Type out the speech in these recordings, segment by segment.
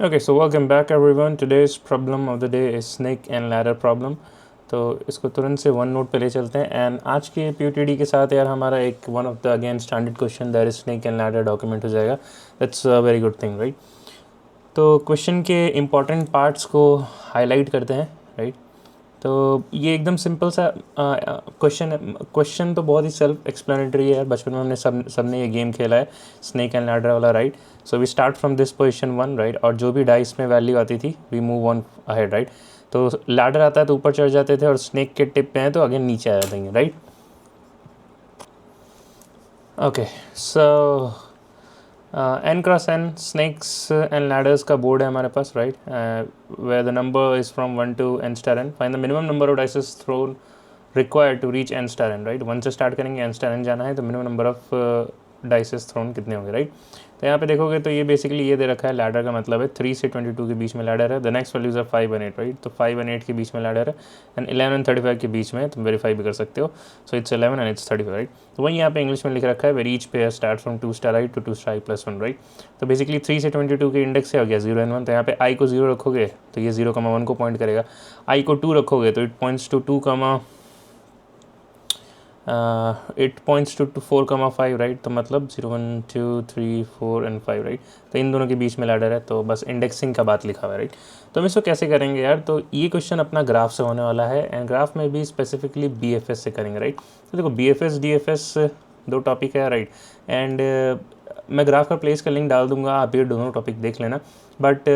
Okay, so welcome back everyone. Today's problem of the day is snake and ladder problem. तो इसको तुरंत से one note पे ले चलते हैं एंड आज के PUTD के साथ यार हमारा एक one of the again standard question that is snake and ladder document हो जाएगा. That's a very good thing right. तो क्वेश्चन के इम्पॉर्टेंट पार्ट्स को हाईलाइट करते हैं राइट. तो ये एकदम सिंपल सा क्वेश्चन है. क्वेश्चन तो बहुत ही सेल्फ एक्सप्लेनेटरी है. बचपन में हमने सबने ये गेम खेला है स्नेक एंड लैडर वाला right. So we start from this position one right. और जो भी डाइस में वैल्यू आती थी we move on ahead right. तो लैडर आता है तो ऊपर चढ़ जाते थे और स्नेक के टिप पे हैं तो अगेन नीचे आ जाएंगे right. Okay so N cross N snakes and ladders का बोर्ड है हमारे पास right. Where the number is from 1 to n star n. Find the minimum number of dices thrown required to reach n star n right. 1 से start करेंगे n star n जाना है तो minimum number of dices thrown कितने होंगे right. तो यहाँ पे देखोगे तो ये बेसिकली ये दे रखा है लैडर का मतलब है 3 से 22 के बीच में लैडर है. The next values are 5 and 8 right. तो 5 and 8 के बीच में लैडर है एंड 11 and 35 के बीच में तुम वेरीफाई भी कर सकते हो. So it's 11 and it's 35 right. तो वही यहाँ पे इंग्लिश में लिख रखा है very each pair start from 2 star i to 2 star i + 1 right. तो बेसिकली 3 से 22 के इंडेक्स से हो गया 0 and 1. तो यहाँ पे i को 0 रखोगे तो ये 0,1 को पॉइंट करेगा. i को 2 रखोगे तो it points to 2, it points to 4,5 right. तो मतलब 0 1 2 3 4 and 5 राइट. तो इन दोनों के बीच में लैडर है तो बस इंडेक्सिंग का बात लिखा हुआ है राइट. तो हम इसको कैसे करेंगे यार. तो ये क्वेश्चन अपना ग्राफ से होने वाला है एंड ग्राफ में भी स्पेसिफिकली BFS से करेंगे राइट. तो देखो BFS DFS दो टॉपिक है राइट. एंड मैं ग्राफ का प्लेस का लिंक डाल दूंगा, आप ये दोनों टॉपिक देख लेना. बट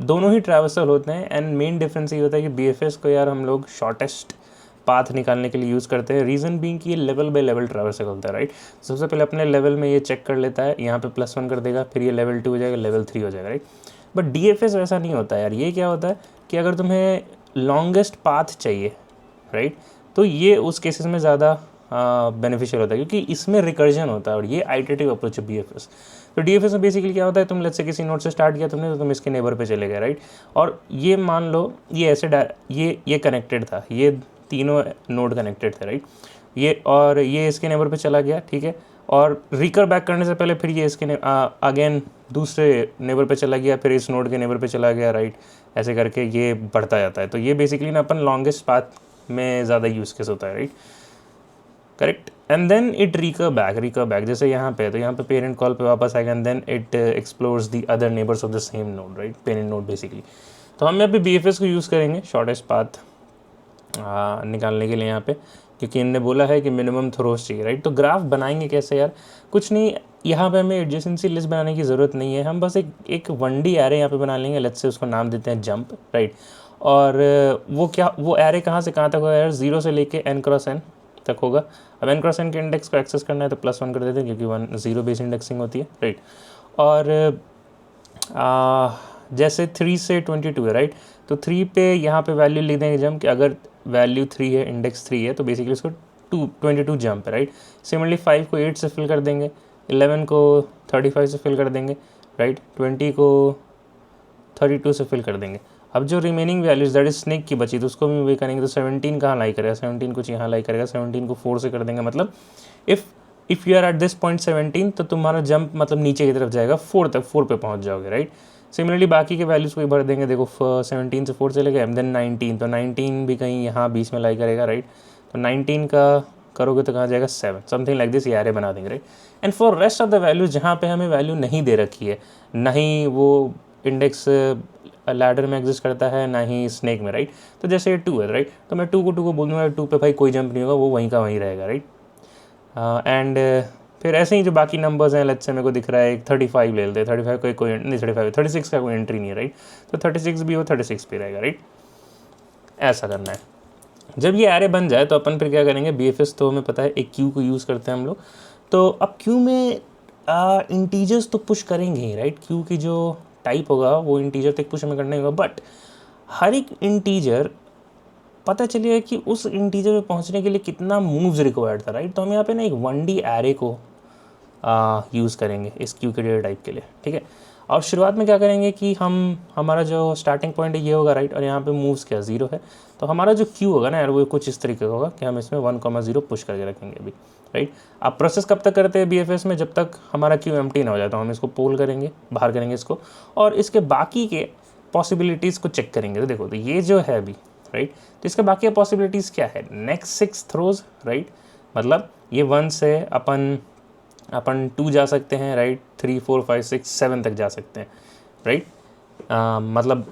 दोनों ही ट्रैवर्सल होते हैं एंड मेन डिफरेंस ये होता है कि BFS को यार हम लोग शॉर्टेस्ट पाथ निकालने के लिए यूज़ करते हैं. रीज़न बीइंग कि ये लेवल बाय लेवल ट्रैवर्सल होता है राइट. सबसे पहले अपने लेवल में ये चेक कर लेता है, यहाँ पे +1 कर देगा, फिर ये लेवल 2 हो जाएगा, लेवल 3 हो जाएगा राइट. बट DFS वैसा नहीं होता यार. ये क्या होता है कि अगर तुम्हें लॉन्गेस्ट पाथ चाहिए राइट तो ये उस केसेस में ज़्यादा बेनिफिशियल होता है क्योंकि इसमें रिकर्जन होता है और ये आइटरेटिव अप्रोच है BFS. तो DFS में बेसिकली क्या होता है, तुम लेट्स से किसी नोड से स्टार्ट किया तुमने तो तुम इसके नेबर पे चले गए राइट. और ये मान लो ये ऐसे ये कनेक्टेड था, ये तीनों नोड कनेक्टेड थे राइट. ये और ये इसके नेबर पे चला गया ठीक है. और रिकर बैक करने से पहले फिर ये इसके अगेन दूसरे नेबर पे चला गया, फिर इस नोड के नेबर पे चला गया राइट. ऐसे करके ये बढ़ता जाता है. तो ये बेसिकली ना अपन लॉन्गेस्ट पाथ में ज़्यादा यूज़ केस होता है right. Correct. And then it recur back जैसे यहाँ पे है तो यहाँ पे पेरेंट कॉल पे वापस आएगा and then it explores the other neighbours of the same node right, parent node basically. तो हम यहाँ पे BFS को यूज़ करेंगे शॉर्टेस्ट पाथ निकालने के लिए यहाँ पे, क्योंकि इनने बोला है कि मिनिमम थ्रोस चाहिए राइट. तो ग्राफ बनाएंगे कैसे यार, कुछ नहीं, यहाँ पे हमें एडजेसेंसी लिस्ट बनाने की ज़रूरत नहीं है. हम बस एक 1D एरे यहाँ पे बना लेंगे. लेट्स से उसको नाम देते हैं जंप राइट. और वो एरे कहाँ से कहाँ तक होगा यार, 0 से लेके n क्रॉस n तक होगा. अब n क्रॉस n के इंडेक्स को एक्सेस करना है तो +1 कर देते हैं क्योंकि 0 बेस इंडेक्सिंग होती है राइट. और जैसे 3 से 22 है राइट. तो 3 पे यहाँ पे वैल्यू लिख देंगे जंप कि अगर वैल्यू 3 है, इंडेक्स 3 है तो बेसिकली उसको 22 जंप है राइट. सिमिलरली 5 को 8 से फिल कर देंगे, 11 को 35 से फिल कर देंगे राइट, 20 को 32 से फिल कर देंगे. अब जो remaining values that is snake की बची तो उसको भी वही करेंगे. तो 17 कहाँ लाई करेगा, 17 कुछ यहाँ लाई करेगा, 17 को 4 से कर देंगे. मतलब if you are at this point 17 तो तुम्हारा जंप मतलब नीचे की तरफ जाएगा 4 तक, 4 पे पहुँच जाओगे राइट. सिमिलरली बाकी के वैल्यूज़ को भी भर देंगे. देखो 17 से 4 चले गए, देन 19, तो 19 भी कहीं यहाँ बीच में लाई करेगा राइट. तो 19 का करोगे तो कहाँ जाएगा 7, समथिंग लाइक दिस. ये एरे बना देंगे right. And for rest of the values जहाँ पे हमें वैल्यू नहीं दे रखी है, ना ही वो इंडेक्स लैडर में एग्जिस्ट करता है ना ही स्नेक में राइट. तो जैसे ये 2 है राइट, तो मैं 2 को बोल दूँगा 2 पे भाई कोई जंप नहीं होगा, वो वहीं का वहीं रहेगा राइट. एंड फिर ऐसे ही जो बाकी नंबर्स हैं, लेट्स से मेरे को दिख रहा है एक 35 ले लेते हैं. 35 कोई नहीं, 36 का कोई एंट्री नहीं है राइट. तो 36 भी वो 36 पे रहेगा राइट. ऐसा करना है. जब ये एरे बन जाए तो अपन फिर क्या करेंगे, BFS तो हमें पता है एक क्यू को यूज़ करते हैं हम लोग. तो अब क्यू में इंटीजर्स तो पुश करेंगे ही राइट. क्यू की जो टाइप होगा वो इंटीजर तक पुश हमें करना होगा. बट हर एक इंटीजर पता चलिए कि उस इंटीजर पे पहुंचने के लिए कितना मूव्स रिक्वायर्ड था राइट. तो हम यहाँ पे ना एक 1D एरे को यूज़ करेंगे इस क्यू के डेटा टाइप के लिए ठीक है. और शुरुआत में क्या करेंगे कि हमारा जो स्टार्टिंग पॉइंट है ये होगा राइट, और यहाँ पे मूव्स क्या 0 है, तो हमारा जो क्यू होगा ना यार वो कुछ इस तरीके का होगा कि हम इसमें 1,0 पुश करके रखेंगे अभी राइट। आप प्रोसेस कब तक करते हैं BFS में, जब तक हमारा क्यू एम्प्टी ना हो जाए, तो हम इसको पोल करेंगे, बाहर करेंगे इसको, और इसके बाकी के पॉसिबिलिटीज़ को चेक करेंगे। तो देखो, तो ये जो है अभी राइट, तो इसके बाकी पॉसिबिलिटीज़ क्या है, नेक्स्ट 6 थ्रोज राइट, मतलब ये 1 से अपन 2 जा सकते हैं राइट, 3 4 5 6 7 तक जा सकते हैं राइट। मतलब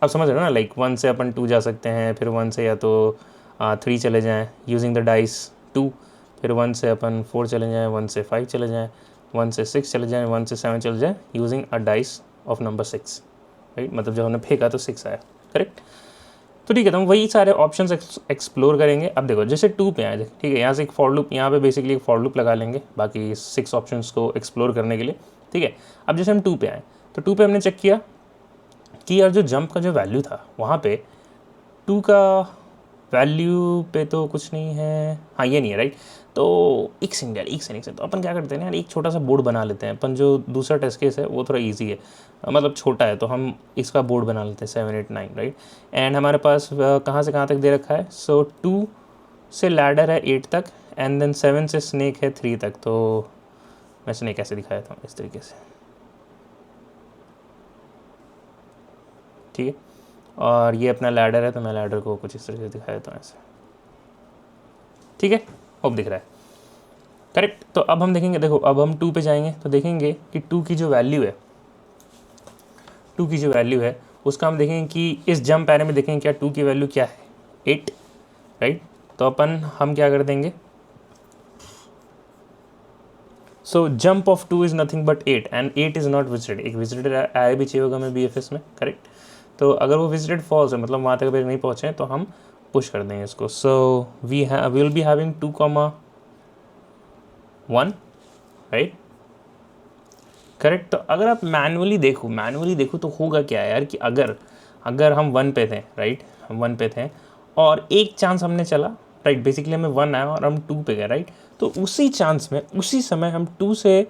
अब समझ रहे हो ना, लाइक 1 से अपन 2 जा सकते हैं, फिर 1 से या तो 3 चले जाएं यूजिंग द डाइस 2, फिर 1 से अपन 4 चले जाएं, 1 से 5 चले जाएं, 1 से 6 चले जाएं, 1 से 7 चले जाएं using a dice of number 6 right, मतलब जब हमने फेंका तो 6 आया करेक्ट। तो ठीक है, तो हम वही सारे ऑप्शंस एक्सप्लोर करेंगे। अब देखो जैसे 2 पे आए, ठीक है, यहाँ से एक फॉर लूप, यहाँ पे बेसिकली एक फॉर लूप लगा लेंगे बाकी 6 ऑप्शंस को एक्सप्लोर करने के लिए, ठीक है। अब जैसे हम 2 पे आए, तो 2 पे हमने चेक किया कि यार जो जंप का जो वैल्यू था वहाँ पे 2 का वैल्यू पे तो कुछ नहीं है, हाँ ये नहीं है राइट। तो एक सेकंड तो अपन क्या करते हैं यार, एक छोटा सा बोर्ड बना लेते हैं अपन, जो दूसरा टेस्ट केस है वो थोड़ा इजी है, मतलब छोटा है, तो हम इसका बोर्ड बना लेते हैं 7 8 9 राइट। एंड हमारे पास कहाँ से कहाँ तक दे रखा है, सो 2 से लैडर है 8 तक, एंड देन 7 से स्नेक है 3 तक। तो मैं स्नेक ऐसे दिखाया था इस तरीके से, ठीक है, और ये अपना लैडर है, तो मैं लैडर को कुछ इस तरीके से दिखाया था ऐसे, ठीक है, होप दिख रहा है करेक्ट। तो अब हम देखेंगे, देखो अब हम 2 पे जाएंगे तो देखेंगे कि 2 की जो वैल्यू है, 2 की जो वैल्यू है उसका हम देखेंगे कि इस जंप एरे में देखेंगे क्या 2 की वैल्यू क्या है, 8 राइट। तो अपन हम क्या कर देंगे, so jump of 2 is nothing but 8 and 8 is not visited, एक विजिटेड आया भी चाहिए होगा हमें BFS में करेक्ट। तो अगर वो विजिटेड फॉल्स है, मतलब वहाँ तक अभी नहीं पहुँचे, तो हम पुश कर देंगे इसको। So we will be having 2,1 right correct. तो अगर आप मैनुअली देखो तो होगा क्या यार कि अगर हम 1 पे थे राइट, हम 1 पे थे और एक चांस हमने चला राइट, बेसिकली हमें 1 आया और हम 2 पे गए राइट, तो उसी चांस में उसी समय हम 2 से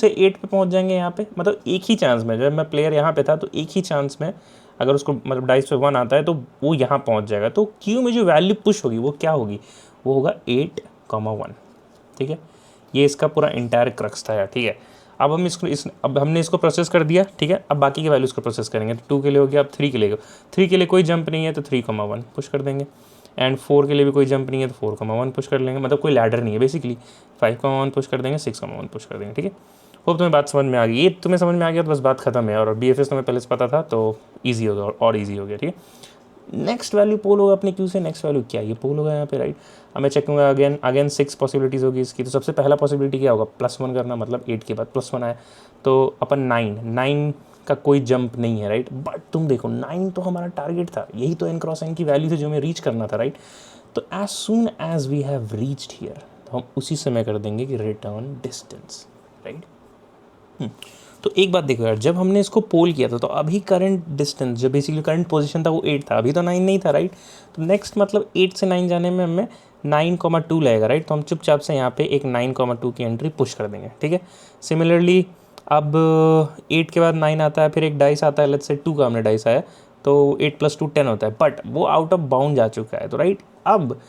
8 पे पहुंच जाएंगे यहाँ पे, मतलब एक ही चांस में, जब मैं प्लेयर यहाँ पे था तो एक ही चांस में अगर उसको मतलब डाइस पे 1 आता है तो वो यहाँ पहुँच जाएगा। तो क्यू में जो वैल्यू पुश होगी वो क्या होगी, वो होगा 8,1 ठीक है। ये इसका पूरा इंटायर क्रक्स था यार, ठीक है। अब हम अब हमने इसको प्रोसेस कर दिया, ठीक है। अब बाकी के वैल्यूज़ को प्रोसेस करेंगे, तो 2 के लिए हो गया, अब 3 के लिए 3 के लिए कोई जंप नहीं है तो 3,1 पुश कर देंगे, एंड 4 के लिए भी कोई जंप नहीं है तो 4,1 पुश कर लेंगे, मतलब कोई लैडर नहीं है बेसिकली, 5,1 पुश कर देंगे, 6,1 पुश कर देंगे, ठीक है। होप तुम्हें बात समझ में आ गई, ये तुम्हें समझ में आ गया तो बस बात खत्म है, और BFS तुम्हें पहले से पता था तो ईजी हो गया और ईजी हो गया, ठीक है। नेक्स्ट वैल्यू पोल होगा अपने क्यू से, नेक्स्ट वैल्यू क्या है, ये पोल होगा यहाँ पे राइट। अब मैं चेक करूँगा अगेन 6 पॉसिबिलिटीज़ होगी इसकी। तो सबसे पहला पॉसिबिलिटी क्या होगा, +1 करना, मतलब 8 के बाद +1 आया तो अपन 9 का कोई जंप नहीं है राइट। बट तुम देखो 9 तो हमारा टारगेट था, यही तो n×n की वैल्यू थी जो हमें रीच करना था राइट। तो as soon as we have reached here, तो हम उसी समय कर देंगे कि रिटर्न डिस्टेंस राइट। तो एक बात देखो यार, जब हमने इसको पोल किया था तो अभी करंट डिस्टेंस जो बेसिकली करंट पोजीशन था वो 8 था, अभी तो 9 नहीं था राइट। तो नेक्स्ट मतलब 8 से 9 जाने में हमें 9,2 लगेगा राइट। तो हम चुपचाप से यहाँ पे एक 9,2 की एंट्री पुश कर देंगे, ठीक है। सिमिलरली अब 8 के बाद 9 आता है, फिर एक डाइस आता है, लेट्स से 2 का हमने डाइस आया तो 8 + 2 10 होता है, बट वो आउट ऑफ बाउंड जा चुका है तो राइट। अब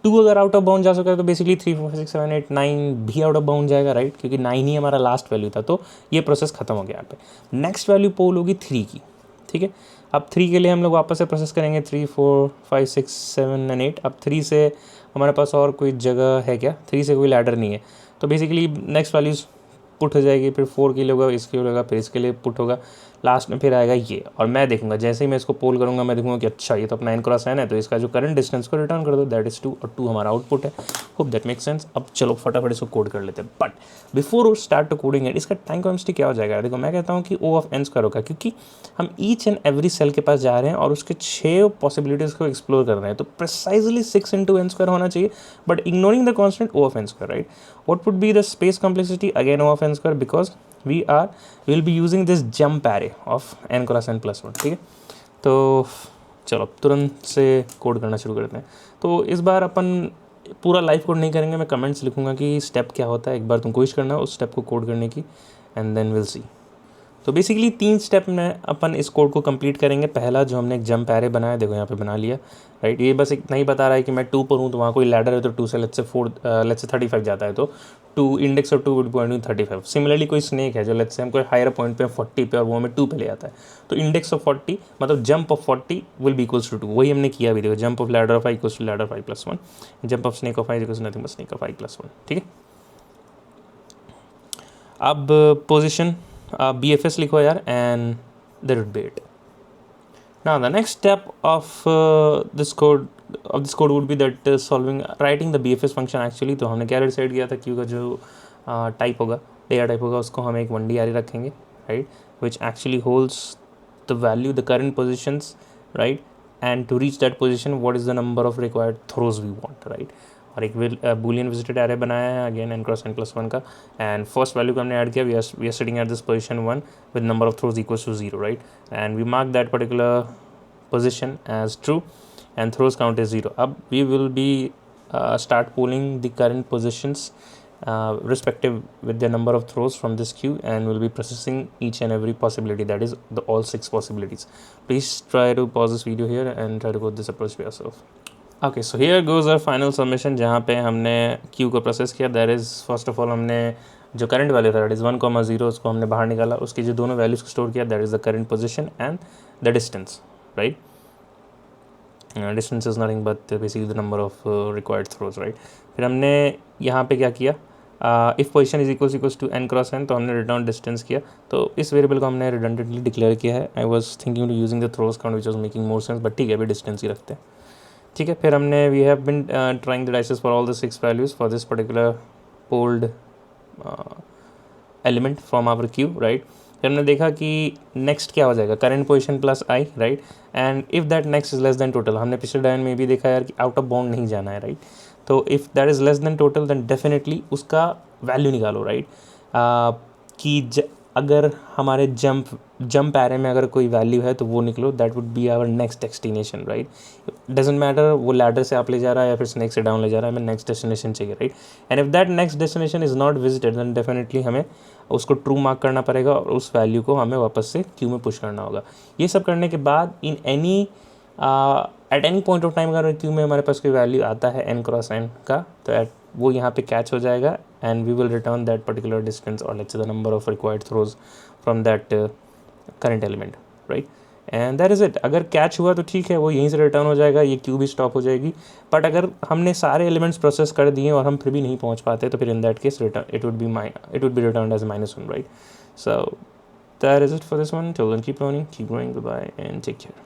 2 अगर आउट ऑफ बाउंड जा चुका है तो बेसिकली 3 4 6 7 8 9 भी आउट ऑफ बाउंड जाएगा राइट, क्योंकि 9 ही हमारा लास्ट वैल्यू था। तो ये प्रोसेस खत्म हो गया यहाँ पे। नेक्स्ट वैल्यू पोल होगी 3 की, ठीक है। अब 3 के लिए हम लोग वापस से प्रोसेस करेंगे 3 4 5 6 7 एंड 8। अब 3 से हमारे पास और कोई जगह है क्या, 3 से कोई लैडर नहीं है, तो बेसिकली नेक्स्ट वैल्यूज़ पुट हो जाएगी, फिर 4 के लिए होगा, इसके लिए होगा, फिर इसके लिए पुट होगा, लास्ट में फिर आएगा ये। और मैं देखूंगा जैसे ही मैं इसको पोल करूंगा, मैं देखूंगा कि अच्छा ये तो अपना n×n है, तो इसका जो करंट डिस्टेंस को रिटर्न कर दो, दैट इज़ 2, और 2 हमारा आउटपुट है। Hope that make sense. अब चलो फटाफट इसको कोड कर लेते हैं, but before start to coding it, इसका टाइम कॉन्स्टेंट क्या हो जाएगा। देखो मैं कहता हूँ कि O(n)² होगा, क्योंकि हम ईच एंड एवरी सेल के पास जा रहे हैं और उसके 6 पॉसिबिलिटीज़ को एक्सप्लोर कर रहे हैं, तो प्रिसाइजली 6 × n² होना चाहिए, but ignoring the constant O(n²) right. What would be the space complexity, again O(n²), because we will be using this jump array of n×n+1, ठीक है। तो चलो तुरंत से कोड करना शुरू करते हैं। तो इस बार अपन पूरा लाइव कोड नहीं करेंगे, मैं कमेंट्स लिखूंगा कि स्टेप क्या होता है, एक बार तुम कोशिश करना उस स्टेप को कोड करने की, एंड देन विल सी। तो बेसिकली 3 स्टेप में अपन इस कोड को कंप्लीट करेंगे। पहला जो हमने एक जंप एरे बनाया, देखो यहाँ पे बना लिया, राइट। ये बस इतना ही बता रहा है कि मैं 2 पर हूँ, तो वहाँ कोई लैडर है तो 2 से लेट्स से 35 जाता है, तो 2 इंडेक्स और 2 वुड पॉइंट 35। सिमिलरली कोई स्नेक है जो लेट्स से हमको हायर पॉइंट पे 40 पे और वो हमें 2 पे ले आता है, तो इंडेक्स ऑफ 40 मतलब jump of 40 will be equals to 2। वही हमने किया भी, देखो jump of ladder of i equals to ladder of i plus 1, jump of snake of i equals nothing but snake of i plus 1, ठीक है। अब position BFS लिखो यार, and that would be it. Now the next step of this code would be that writing the BFS function actually। तो हमने क्या decide किया था, क्यू का जो टाइप होगा, डेटा टाइप होगा, उसको हम एक 1D array रखेंगे, right, which actually holds the value, the current positions, right, and to reach that position what is the number of required throws we want, right। और एक boolean visited array बनाया है again n cross n plus 1 का, and first value को हमने add किया, we are sitting at this position 1 with number of throws equals to 0, right, and we mark that particular position as true and throws count is 0. अब we will be start pulling the current positions respective with the number of throws from this queue, and will be processing each and every possibility, that is the all 6 possibilities. Please try to pause this video here and try to go this approach by yourself. Okay, so here goes our final summation, जहाँ पे हमने queue को process किया। that is first of all हमने जो current value था, that is 1,0, उसको हमने बाहर निकाला, उसकी जो दोनों वैल्यूज़ को स्टोर किया, that is the current position and the distance, right। distance is nothing but basically the number of required throws, right। फिर हमने यहाँ पे क्या किया, if position is equals to n cross n, तो हमने रिटर्न डिस्टेंस किया, तो इस वेरिएबल को हमने रिडंडेंटली डिक्लेयर किया है। I was thinking to using the throws count which was making more sense, but ठीक है, अभी डिस्टेंस ही रखते हैं, ठीक है। फिर हमने we have been trying the dices for all the 6 values for this particular polled element from our queue, right. फिर हमने देखा कि नेक्स्ट क्या हो जाएगा, current position plus i, right, and if that next is less than total, हमने पिछले डायन में भी देखा यार कि आउट ऑफ बाउंड नहीं जाना है, राइट। तो if that is less than total then definitely उसका वैल्यू निकालो, राइट, कि अगर हमारे जंप एरे में अगर कोई वैल्यू है तो वो निकलो, that would be our next destination, right. Doesn't matter वो लैडर से आप ले जा रहा है या फिर स्नेक से डाउन ले जा रहा है, हमें नेक्स्ट डेस्टिनेशन चाहिए, right. And if that next destination is not visited then definitely हमें उसको ट्रू मार्क करना पड़ेगा और उस वैल्यू को हमें वापस से क्यू में पुश करना होगा। ये सब करने के बाद in any at any point of time अगर क्यू में हमारे पास कोई वैल्यू आता है n क्रॉस n का, तो वो यहाँ पे कैच हो जाएगा, and we will return that particular distance और let's say the number of required throws from that current element, right, and that is it. अगर कैच हुआ तो ठीक है, वो यहीं से रिटर्न हो जाएगा, ये क्यू भी स्टॉप हो जाएगी। बट अगर हमने सारे एलिमेंट्स प्रोसेस कर दिए और हम फिर भी नहीं पहुँच पाते, तो फिर in that case return it would be return as -1, right. So that is it for this one. Till then keep learning, keep growing, bye bye and take care.